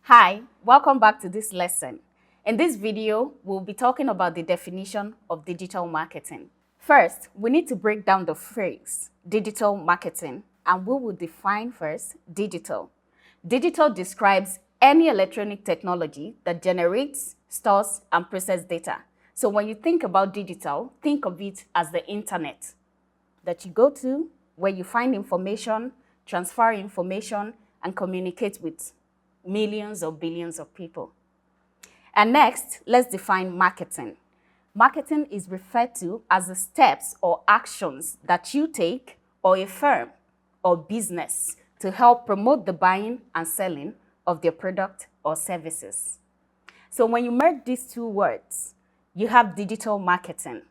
Hi, welcome back to this lesson. In this video, we'll be talking about the definition of digital marketing. First, we need to break down the phrase digital marketing, and we will define first digital. Digital describes any electronic technology that generates, stores, and processes data. So when you think about digital, think of it as the internet that you go to, where you find information, transfer information, and communicate with millions or billions of people. And next, let's define marketing. Marketing is referred to as the steps or actions that you take or a firm or business to help promote the buying and selling of their product or services. So when you merge these two words, you have digital marketing.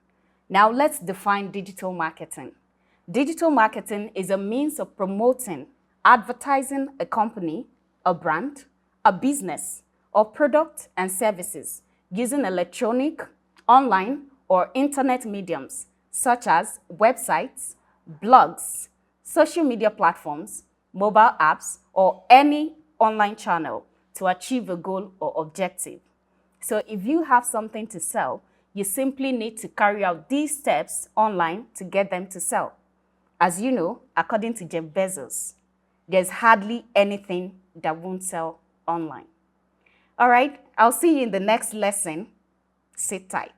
Now let's define digital marketing. Digital marketing is a means of promoting, advertising a company, a brand, a business, or product and services using electronic, online, or internet mediums such as websites, blogs, social media platforms, mobile apps, or any online channel to achieve a goal or objective. So if you have something to sell, you simply need to carry out these steps online to get them to sell. As you know, according to Jeff Bezos, there's hardly anything that won't sell online. All right, I'll see you in the next lesson. Sit tight.